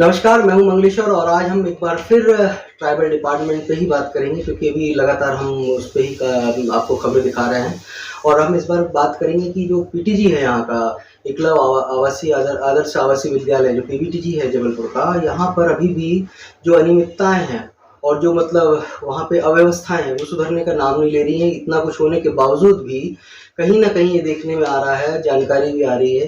नमस्कार, मैं हूं मंगलेश्वर और आज हम एक बार फिर ट्राइबल डिपार्टमेंट पे ही बात करेंगे क्योंकि अभी लगातार हम उस पे ही आपको खबरें दिखा रहे हैं। और हम इस बार बात करेंगे कि जो पीटीजी है यहाँ का एकलव्य आवासीय आदर्श आवासीय विद्यालय जो पीवीटीजी है जबलपुर का, यहाँ पर अभी भी जो अनियमितताएं हैं और जो मतलब वहाँ पे अव्यवस्थाएं हैं वो सुधरने का नाम नहीं ले रही हैं। इतना कुछ होने के बावजूद भी कहीं ना कहीं ये देखने में आ रहा है, जानकारी भी आ रही है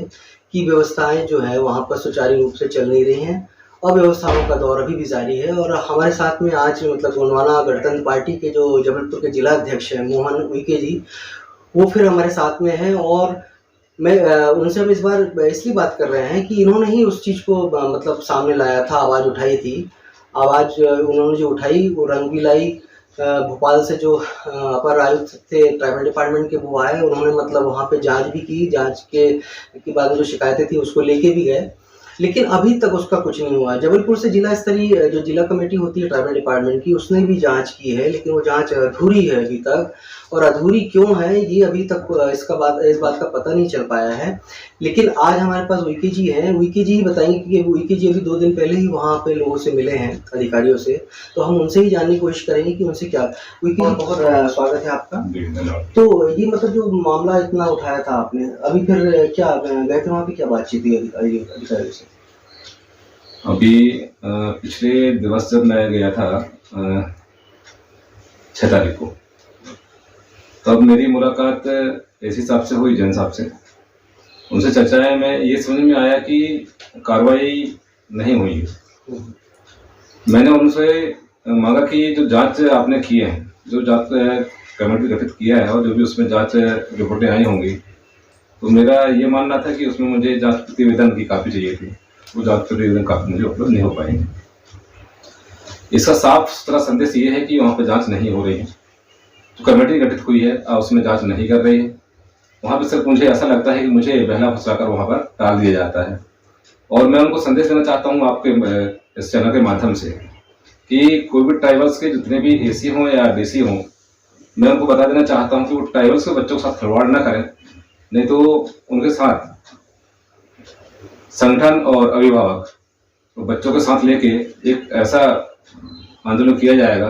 कि व्यवस्थाएं जो है वहाँ पर सुचारू रूप से चल नहीं रही हैं। अव्यवस्थाओं का दौर अभी भी जारी है। और हमारे साथ में आज मतलब गोंडवाना गणतंत्र पार्टी के जो जबलपुर के जिला अध्यक्ष हैं मोहन उइके जी, वो फिर हमारे साथ में हैं। और मैं उनसे हम इस बार इसलिए बात कर रहे हैं कि इन्होंने ही उस चीज़ को मतलब सामने लाया था, आवाज़ उठाई थी। आवाज़ उन्होंने जो उठाई वो रंग भी लाई। भोपाल से जो अपर आयुक्त थे ट्राइबल डिपार्टमेंट के, वो आए, उन्होंने मतलब वहाँ पे जांच भी की। जांच के बाद में जो शिकायतें थी उसको लेके भी गए, लेकिन अभी तक उसका कुछ नहीं हुआ। जबलपुर से जिला स्तरीय जो जिला कमेटी होती है ट्राइबल डिपार्टमेंट की, उसने भी जांच की है, लेकिन वो जांच अधूरी है अभी तक। और अधूरी क्यों है ये अभी तक इस बात का पता नहीं चल पाया है। लेकिन आज हमारे पास उइके जी हैं, उइके जी ही बताएंगे कि उइके जी अभी 2 दिन पहले ही वहाँ पे लोगों से मिले हैं, अधिकारियों से। तो हम उनसे ही जानने की कोशिश करेंगे कि उनसे क्या। उइके जी, बहुत स्वागत है आपका। तो ये मतलब जो मामला इतना उठाया था आपने, अभी फिर क्या गए थे वहाँ पे, क्या बातचीत हुई अधिकारियों से? अभी पिछले दिवस जब मैं गया था 6 तारीख को, तब मेरी मुलाकात एसी साहब से हुई, जैन साहब से। उनसे चर्चाएं में ये समझ में आया कि कार्रवाई नहीं हुई है। मैंने उनसे मांगा कि जो जांच आपने की है, जो जांच कमेटी गठित किया है और जो भी उसमें जांच रिपोर्टें आई होंगी, तो मेरा ये मानना था कि उसमें मुझे जांच प्रतिवेदन की कापी चाहिए थी। वो जांच प्रतिवेदन कापी मुझे उपलब्ध नहीं हो पाएंगे। इसका साफ सुथरा संदेश ये है कि वहाँ पर जांच नहीं हो रही है। जो कमेटी गठित हुई है उसमें जांच नहीं कर रही है। वहाँ पर सिर्फ मुझे ऐसा लगता है कि मुझे बहला फुसलाकर वहाँ पर टाल दिया जाता है। और मैं उनको संदेश देना चाहता हूँ आपके इस चैनल के माध्यम से कि कोई भी ट्राइबल्स के जितने भी एसी हों या डीसी हों, मैं उनको बता देना चाहता हूँ कि वो ट्राइबल्स के बच्चों के साथ खिलवाड़ न करें, नहीं तो उनके साथ संगठन और अभिभावक तो बच्चों के साथ लेके एक ऐसा आंदोलन किया जाएगा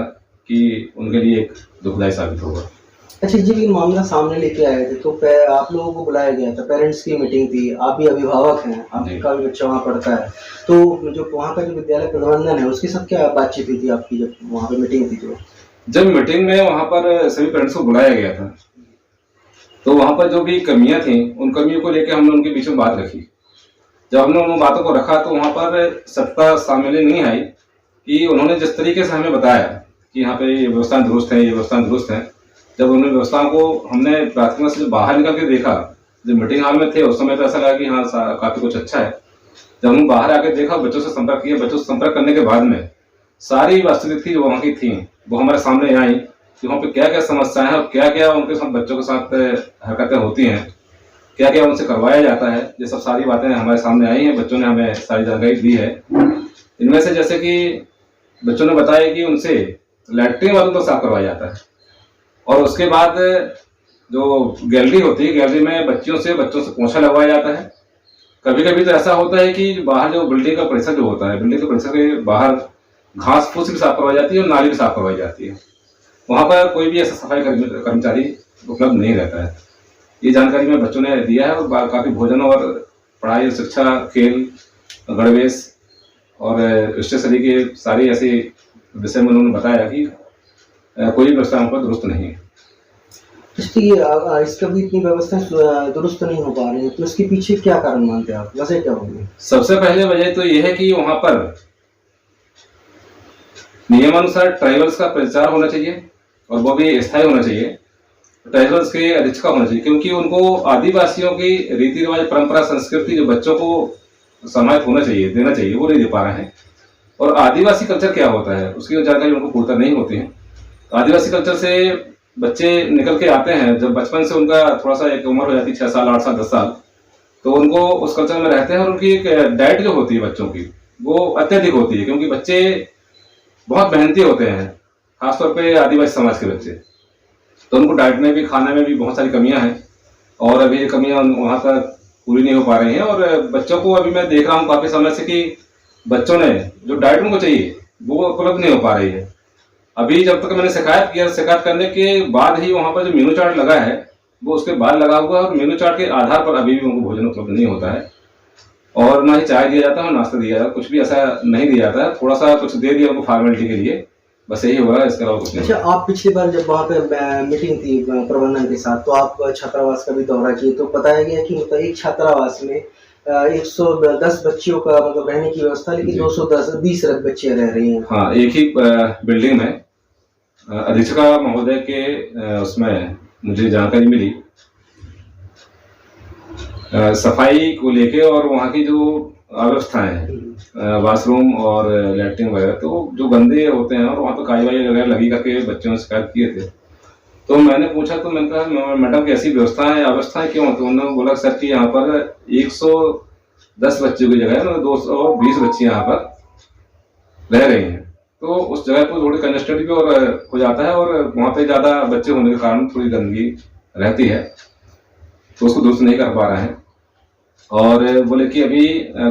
कि उनके लिए एक दुखदायी साबित होगा। अच्छा, जब ये मामला सामने लेके आए थे तो आप लोगों को बुलाया गया था, पेरेंट्स की मीटिंग थी, आप भी अभिभावक हैं, आपका भी बच्चा वहाँ पढ़ता है, तो जो वहाँ का जो विद्यालय प्रबंधन है उसके साथ क्या बातचीत हुई थी आपकी जब वहाँ पे मीटिंग थी? जब मीटिंग में वहाँ पर सभी पेरेंट्स को बुलाया गया था, तो वहाँ पर जो भी कमियां थी उन कमियों को लेकर हमने उनके बीच में बात रखी। जब हमने उन बातों को रखा तो वहाँ पर सबका सामने नहीं आई कि उन्होंने जिस तरीके से हमें बताया कि यहाँ पे ये व्यवस्थाएं दुरुस्त हैं, ये व्यवस्थाएं दुरुस्त हैं। जब उन व्यवस्थाओं को हमने प्राथमिकता से बाहर निकल के देखा, जब मीटिंग हॉल में थे उस समय तो ऐसा लगा कि हाँ काफी कुछ अच्छा है। जब हम बाहर आके देखा, बच्चों से संपर्क किया, बच्चों से संपर्क करने के बाद में सारी वास्तविक थी जो वहाँ की थी वो हमारे सामने आई कि वहाँ पे क्या क्या समस्याएं हैं और क्या क्या उनके साथ बच्चों के साथ हरकतें होती हैं, क्या क्या उनसे करवाया जाता है। ये सब सारी बातें हमारे सामने आई हैं, बच्चों ने हमें सारी जानकारी दी है। इनमें से जैसे कि बच्चों ने बताया कि उनसे लैट्रिन वालों तो साफ करवाया जाता है, और उसके बाद जो गैलरी होती है, गैलरी में बच्चों से पोछा लगवाया जाता है। कभी कभी तो ऐसा होता है कि बाहर जो बिल्डिंग का परिसर जो होता है, बिल्डिंग के परिसर के बाहर घास फूस भी साफ करवाई जाती है और नाली भी साफ करवाई जाती है। वहाँ पर कोई भी ऐसा सफाई कर्मचारी उपलब्ध नहीं रहता है। ये जानकारी में बच्चों ने दिया है। और काफ़ी भोजन और पढ़ाई, शिक्षा, खेल, गणवेश और स्टेशनरी के सारी ऐसे विषय में उन्होंने बताया कि कोई व्यवस्था वहाँ पर दुरुस्त नहीं है। इसका भी इतनी व्यवस्था दुरुस्त नहीं हो पा रही है, तो इसके पीछे क्या कारण मानते हैं आप? वजह क्या होगी? सबसे पहले वजह तो यह है कि वहाँ पर नियमानुसार ट्राइबल्स का प्रचार होना चाहिए और वो भी स्थायी होना चाहिए। ट्राइबल्स के अधीक्षक होना चाहिए, क्योंकि उनको आदिवासियों की रीति रिवाज, परंपरा, संस्कृति जो बच्चों को समाहित होना चाहिए, देना चाहिए, वो नहीं दे पा रहे हैं। और आदिवासी कल्चर क्या होता है उसकी जानकारी उनको पूर्णतः नहीं होती है। आदिवासी कल्चर से बच्चे निकल के आते हैं, जब बचपन से उनका थोड़ा सा एक उम्र हो जाती है 6 साल, 8 साल, 10 साल, तो उनको उस कल्चर में रहते हैं। और उनकी एक डाइट जो होती है बच्चों की वो अत्यधिक होती है, क्योंकि बच्चे बहुत मेहनती होते हैं, खासतौर पे आदिवासी समाज के बच्चे। तो उनको डाइट में भी, खाने में भी बहुत सारी कमियां हैं, और अभी ये कमियां वहाँ तक पूरी नहीं हो पा रही हैं। और बच्चों को अभी मैं देख रहा हूँ काफ़ी समय से कि बच्चों ने जो डाइट उनको चाहिए वो उपलब्ध नहीं हो पा रही है। अभी जब तक मैंने शिकायत किया, शिकायत करने के बाद ही वहां पर जो मेनू चार्ट लगा है वो उसके बाद लगा हुआ है, और मेनू चार्ट के आधार पर अभी भी उनको भोजन उपलब्ध नहीं होता है। और ना ही चाय दिया जाता है और नाश्ता दिया जाता है, कुछ भी ऐसा नहीं दिया जाता है। थोड़ा सा कुछ दे दिया उनको फॉर्मेलिटी के लिए, बस यही हो रहा है, इसके अलावा कुछ नहीं। अच्छा, आप पिछली बार जब वहाँ पे मीटिंग थी प्रबंधन के साथ, तो आप छात्रावास का भी दौरा किए, तो बताया गया कि मतलब एक छात्रावास में 110 बच्चियों का मतलब रहने की व्यवस्था, लेकिन 220 बच्चियां रह रही हैं। हाँ, एक ही बिल्डिंग में अधीक्षिका महोदय के उसमें मुझे जानकारी मिली सफाई को लेके, और वहाँ की जो अव्यवस्थाएं हैं, वाशरूम और लैट्रिन वगैरह, तो जो गंदे होते हैं, और वहाँ पे काई वाई वगैरह लगी करके बच्चों ने शिकायत किए थे। तो मैंने पूछा, तो मैंने कहा मैडम कैसी व्यवस्था है, अव्यवस्थाएं क्यों? तो उन्होंने बोला सर कि यहाँ पर 110 बच्चों की जगह 220 बच्चे यहाँ पर रह रही हैं। तो उस जगह पर थोड़ी कंजेस्टेड भी और हो जाता है, और वहाँ पे ज्यादा बच्चे होने के कारण थोड़ी गंदगी रहती है, तो उसको दुरुस्त नहीं कर पा रहे हैं। और बोले कि अभी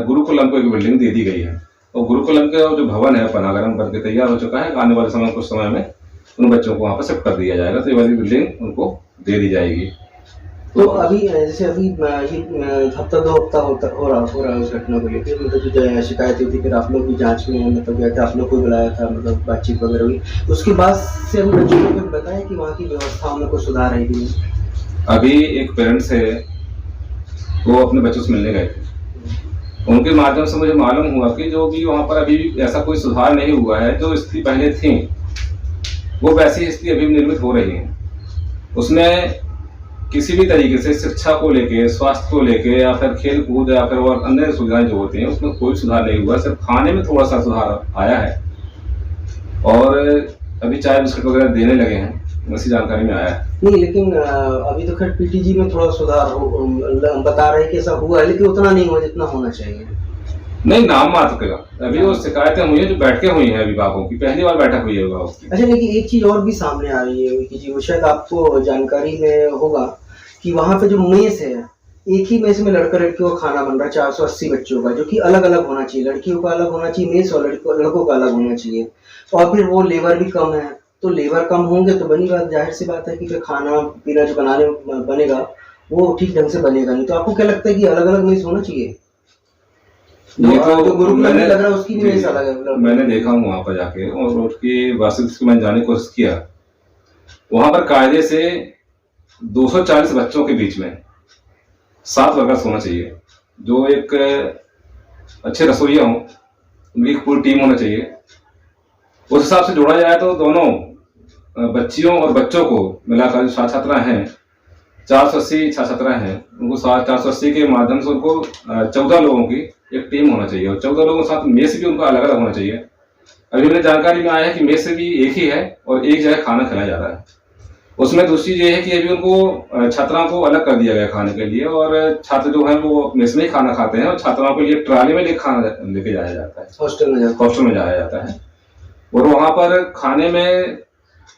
गुरुकुलम को एक बिल्डिंग दे दी गई है, और गुरुकुलम का जो भवन है पनागरम करके तैयार हो चुका है, आने वाले समय कुछ समय में उन बच्चों को वहाँ पर शिफ्ट कर दिया जाएगा, तो ये वाली बिल्डिंग उनको दे दी जाएगी। तो अभी जैसे अभी ये हफ्ता 2 हफ्ता हो रहा है उस घटना को लेकर, मतलब जो शिकायत हुई थी, फिर आप लोग भी जांच में मतलब गए थे, आप लोग को बुलाया था, मतलब बातचीत वगैरह हुई, उसके बाद से हम बच्चों को बताया कि वहाँ की व्यवस्थाओं में कुछ सुधार है कि नहीं? अभी एक पेरेंट्स है, वो अपने बच्चों से मिलने गए थे, उनके माध्यम से मुझे मालूम हुआ कि जो भी वहाँ पर अभी ऐसा कोई सुधार नहीं हुआ है, जो स्थिति पहले थी वो वैसी स्थिति अभी निर्मित हो रही है। उसमें किसी भी तरीके से शिक्षा को लेके, स्वास्थ्य को लेके, या फिर खेल कूद, या फिर और अन्य सुविधाएं जो होती हैं, उसमें कोई सुधार नहीं हुआ। सिर्फ खाने में थोड़ा सा सुधार आया है, और अभी चाय बिस्कुट वगैरह देने लगे हैं, वैसी जानकारी में आया है। नहीं, लेकिन अभी तो खैर पीटीजी में थोड़ा सुधार बता रहे हैं कि ऐसा हुआ है, लेकिन उतना नहीं हुआ जितना होना चाहिए। नहीं, नाम मात्र का अभी वो शिकायतें हुई हैं जो बैठकें हुई हैं अभिभावकों की, पहली बार बैठक हुई है अभिभावक की। अच्छा, लेकिन एक चीज और भी सामने आ रही है कि जी, वो शायद आपको जानकारी में होगा कि वहाँ पे जो मेस है, एक ही मेस में लड़का लड़कियों का खाना बन रहा है 480 बच्चों का, जो कि अलग अलग होना चाहिए, लड़कियों का अलग होना चाहिए मेस, और लड़कों का अलग होना चाहिए। और फिर वो लेबर भी कम है, तो लेबर कम होंगे तो बनी बात, जाहिर सी बात है कि फिर खाना पीना जो बनेगा वो ठीक ढंग से बनेगा नहीं। तो आपको क्या लगता है कि अलग अलग मेस होना चाहिए? ये तो गुरुकुलम में लग रहा है उसकी भी मेस अलग है। मैंने देखा हूँ वहां पर जाके, और उसकी वास्तविक मैंने जानने की कोशिश किया। वहां पर कायदे से 240 बच्चों के बीच में 7 वर्कर्स होना चाहिए, जो एक अच्छे रसोइया हों, उनकी एक पूरी टीम होना चाहिए। उस हिसाब से जोड़ा जाए तो दोनों बच्चियों और बच्चों को मिलाकर जो छात्रा हैं, 480 छात्रा हैं, उनको 480 के माध्यम से उनको 14 लोगों की एक टीम होना चाहिए, और 14 लोगों के साथ मेस भी उनका अलग अलग होना चाहिए। अभी मेरी जानकारी में आया है कि मेस भी एक ही है, और एक जगह खाना खिलाया जा रहा है। उसमें दूसरी ये है कि अभी उनको छात्राओं को अलग कर दिया गया खाने के लिए, और छात्र जो है वो मेस में ही खाना खाते हैं, और छात्राओं के लिए ट्राली में खाना लेके जाया जाता है, हॉस्टल में जाया जाता है। और वहां पर खाने में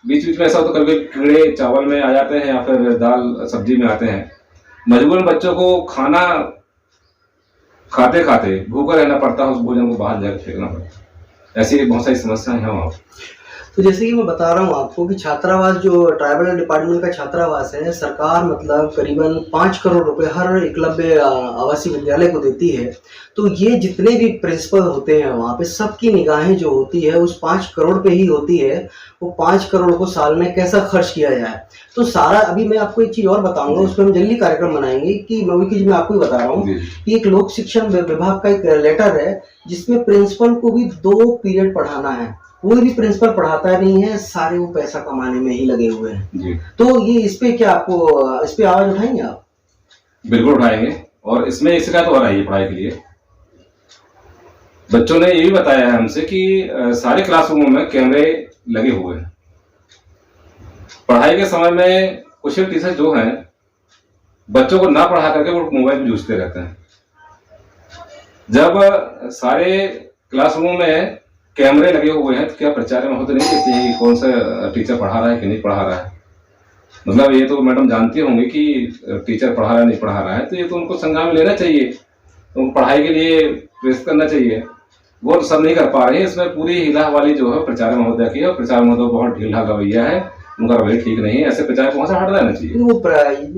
बीच बीच में ऐसा होता है, कभी कीड़े चावल में आ जाते हैं, या फिर दाल सब्जी में आते हैं। मजबूरन बच्चों को खाना खाते खाते भूखा रहना पड़ता है, उस भोजन को बाहर जाकर फेंकना पड़ता है। ऐसी बहुत सारी समस्याएं हैं वहाँ। तो जैसे कि मैं बता रहा हूँ आपको कि छात्रावास, जो ट्राइबल डिपार्टमेंट का छात्रावास है, सरकार मतलब करीबन 5 करोड़ रुपए हर एकलव्य आवासीय विद्यालय को देती है। तो ये जितने भी प्रिंसिपल होते हैं वहाँ पे, सबकी निगाहें जो होती है उस 5 करोड़ पे ही होती है। वो 5 करोड़ को साल में कैसा खर्च किया जाए, तो सारा, अभी मैं आपको एक चीज और बताऊंगा, उस पर हम जल्दी कार्यक्रम बनाएंगे कि मैं आपको बता रहा हूँ कि एक लोक शिक्षण विभाग का एक लेटर है, जिसमें प्रिंसिपल को भी 2 पीरियड पढ़ाना है। कोई भी प्रिंसिपल पढ़ाता नहीं है, सारे वो पैसा कमाने में ही लगे हुए हैं। तो ये इस पे क्या आपको, इस पे आवाज उठाएंगे आप? बिल्कुल उठाएंगे, और इसमें शिकायत हो रही है पढ़ाई के लिए। बच्चों ने ये भी बताया है हमसे कि सारे क्लासरूमों में कैमरे लगे हुए हैं। पढ़ाई के समय में कुछ टीचर जो हैं बच्चों को ना पढ़ा करके वो मोबाइल में जूझते रहते हैं। जब सारे क्लासरूमों में कैमरे लगे हुए हैं तो क्या प्राचार्य महोदय नहीं कहते हैं कि कौन सा टीचर पढ़ा रहा है कि नहीं पढ़ा रहा है? मतलब ये तो मैडम जानती होंगी कि टीचर पढ़ा रहा है नहीं पढ़ा रहा है, तो ये तो उनको संज्ञान में लेना चाहिए, तो पढ़ाई के लिए प्रेरित करना चाहिए। वो तो सब नहीं कर पा रहे हैं। इसमें पूरी हिला वाली जो है प्राचार्य महोदय की है, और प्राचार्य महोदय बहुत ढीला रवैया है, उनका रवैया ठीक नहीं है। ऐसे प्राचार्य को वहाँ से हट जाना चाहिए। वो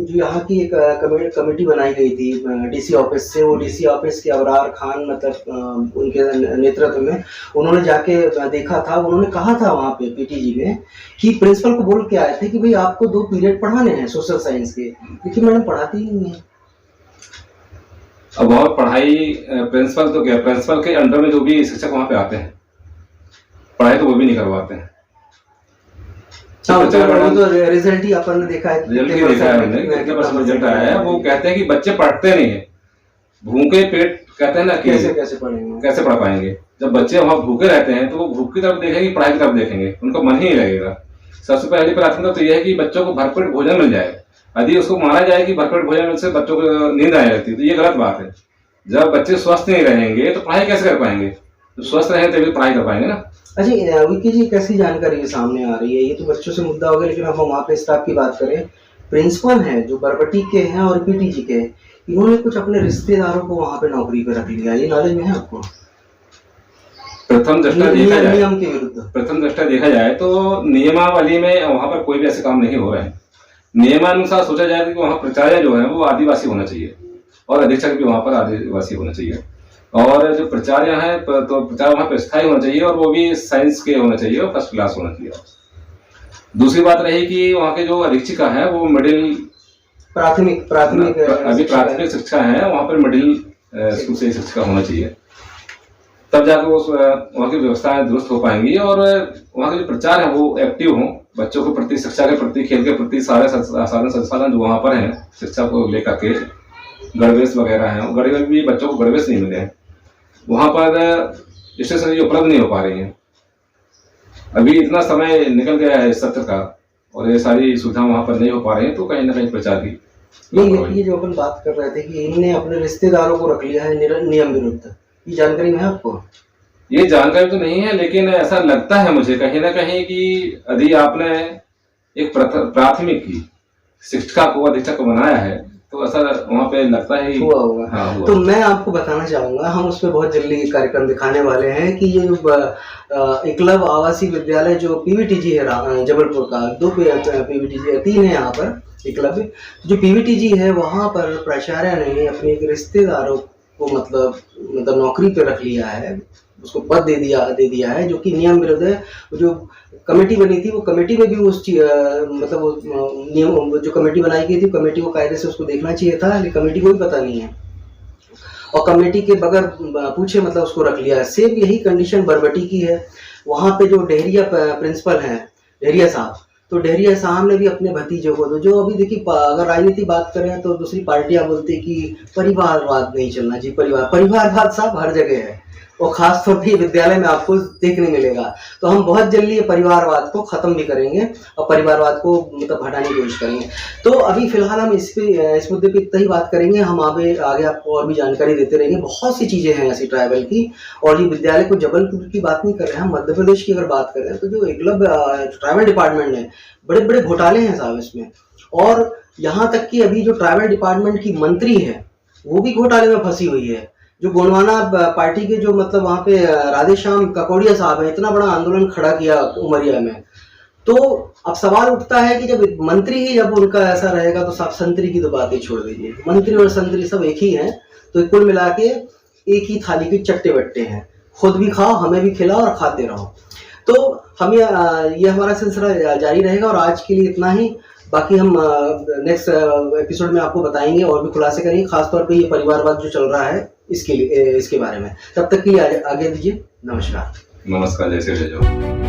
जो यहाँ की एक कमेटी बनाई गई थी डीसी ऑफिस से, वो डीसी ऑफिस के अबरार खान मतलब उनके नेतृत्व में उन्होंने जाके देखा था। उन्होंने कहा था वहाँ पे पीटीजी में कि प्रिंसिपल को बोल के आए थे कि भाई आपको 2 पीरियड पढ़ाने हैं सोशल साइंस के, लेकिन मैडम पढ़ाती ही नहीं है। अब वहाँ पढ़ाई प्रिंसिपल तो क्या, प्रिंसिपल के अंडर में जो भी शिक्षक वहाँ पे आते हैं, पढ़ाई तो वो भी नहीं करवाते हैं। तो रिजल्ट ही अपन ने देखा है, रिजल्ट ही देखा है हमने, कितने परसेंट रिजल्ट आया है। वो कहते हैं कि बच्चे पढ़ते नहीं है, भूखे पेट कहते हैं ना कि कैसे पढ़ेंगे, कैसे पढ़ पाएंगे। जब बच्चे वहाँ भूखे रहते हैं तो वो भूख की तरफ देखेंगे, पढ़ाई की तरफ देखेंगे, उनका मन ही नहीं लगेगा। सबसे पहली प्राथमिकता तो यह है कि बच्चों को भरपेट भोजन मिल जाए। यदि उसको माना जाए कि भरपेट भोजन से बच्चों को नींद आने लगती है, तो ये गलत बात है। जब बच्चे स्वस्थ नहीं रहेंगे तो पढ़ाई कैसे कर पाएंगे? तो स्वस्थ रहें तभी पढ़ाई कर पाएंगे ना। अच्छा विकी जी, कैसी जानकारी ये सामने आ रही है? ये तो बच्चों से मुद्दा हो गया, लेकिन अब हम वहाँ पे स्टाफ की बात करें, प्रिंसिपल हैं जो बरबटी के हैं और पीटीजी के, इन्होंने कुछ अपने रिश्तेदारों को वहाँ पे नौकरी पे रख लिया, ये नॉलेज में है आपको? प्रथम दृष्टा देखा जाए तो नियमावली में वहाँ पर कोई भी ऐसे काम नहीं हो रहे हैं। नियमानुसार सोचा जाए कि वहाँ प्राचार्य जो है वो आदिवासी होना चाहिए और अधीक्षक भी वहाँ पर आदिवासी होना चाहिए, और जो प्राचार्य हैं तो प्राचार्य वहाँ पर स्थायी होना चाहिए, और वो भी साइंस के होना चाहिए और फर्स्ट क्लास होना चाहिए। दूसरी बात रही कि वहाँ के जो अधीक्षिका है वो मिडिल प्राथमिक अभी प्राथमिक शिक्षा है, वहाँ पर मिडिल स्कूल से शिक्षिका होना चाहिए, तब जाकर वो वहाँ की व्यवस्थाएं दुरुस्त हो पाएंगी और वहाँ के जो प्रचार है वो एक्टिव हों, बच्चों के प्रति, शिक्षा के प्रति, खेल के प्रति सारे साधन संसाधन जो वहाँ पर हैं शिक्षा को लेकर के, गणवेश वगैरह हैं, गणवेश भी बच्चों को गणवेश नहीं मिले हैं, वहाँ पर स्टेशनरी उपलब्ध नहीं हो पा रही है। अभी इतना समय निकल गया है इस सत्र का और ये सारी सुविधा वहाँ पर नहीं हो पा रही है, तो कहीं ना कहीं प्रचार की ये जो अपन बात कर रहे थे कि इनने अपने रिश्तेदारों को रख लिया है नियम विरुद्ध, ये जानकारी है आपको? ये जानकारी तो नहीं है, लेकिन ऐसा लगता है मुझे कहीं ना कहीं कि यदि आपने एक प्राथमिक की शिक्षिका को अधीक्षक बनाया है तो ऐसा वहाँ पे लगता है हुआ होगा। हाँ, हुआ। तो मैं आपको बताना चाहूंगा, हम उस पर बहुत जल्दी कार्यक्रम दिखाने वाले हैं कि ये एकलव आवासीय विद्यालय जो पीवीटीजी है जबलपुर का, 2 पीवीटीजी 3 है यहाँ पर एकलव्य, जो पीवीटीजी है वहाँ पर प्राचार्य ने अपने रिश्तेदारों को मतलब नौकरी पे रख लिया है, उसको पद दे दिया है, जो कि नियम विरुद्ध है। जो कमेटी बनी थी वो कमेटी में भी उस मतलब वो नियम, जो कमेटी बनाई गई थी कमेटी को कायदे से उसको देखना चाहिए था, लेकिन कमेटी को भी पता नहीं है और कमेटी के बगैर पूछे मतलब उसको रख लिया है। सेम यही कंडीशन बरबटी की है। वहाँ पे जो डेहरिया प्रिंसिपल हैं, डेहरिया साहब, तो डेहरिया साहब ने भी अपने भतीजों को, तो जो अभी देखिए अगर राजनीति बात करें तो दूसरी पार्टियां बोलती कि परिवारवाद नहीं चलना चाहिए, परिवारवाद साहब हर जगह है और खास तौर पे विद्यालय में आपको देखने मिलेगा। तो हम बहुत जल्दी ये परिवारवाद को खत्म भी करेंगे और परिवारवाद को मतलब हटाने की कोशिश करेंगे। तो अभी फिलहाल हम इस मुद्दे पे इतना ही बात करेंगे, हम आगे आपको और भी जानकारी देते रहेंगे। बहुत सी चीजें हैं ऐसी ट्राइबल की, और ये विद्यालय को जबलपुर की बात नहीं कर रहे हैं, हम मध्य प्रदेश की अगर बात करें तो जो एकलव्य ट्राइबल डिपार्टमेंट है, बड़े बड़े घोटाले हैं साहब इसमें, और यहाँ तक कि अभी जो ट्राइबल डिपार्टमेंट की मंत्री है वो भी घोटाले में फंसी हुई है। जो गोंडवाना पार्टी के जो मतलब वहाँ पे राधेश्याम काकोड़िया साहब है, इतना बड़ा आंदोलन खड़ा किया उमरिया में, तो अब सवाल उठता है कि जब मंत्री ही जब उनका ऐसा रहेगा तो साहब संतरी की तो बात ही छोड़ दीजिए, मंत्री और संतरी सब एक ही हैं, तो कुल मिला के एक ही थाली के चट्टे बट्टे हैं, खुद भी खाओ हमें भी खिलाओ और खाते रहो। तो हम ये हमारा सिलसिला जारी रहेगा और आज के लिए इतना ही। बाकी हम नेक्स्ट एपिसोड में आपको बताएंगे और भी खुलासे करेंगे, खासतौर पे ये परिवारवाद जो चल रहा है इसके बारे में। तब तक के लिए आगे दीजिए। नमस्कार। जय श्री राम।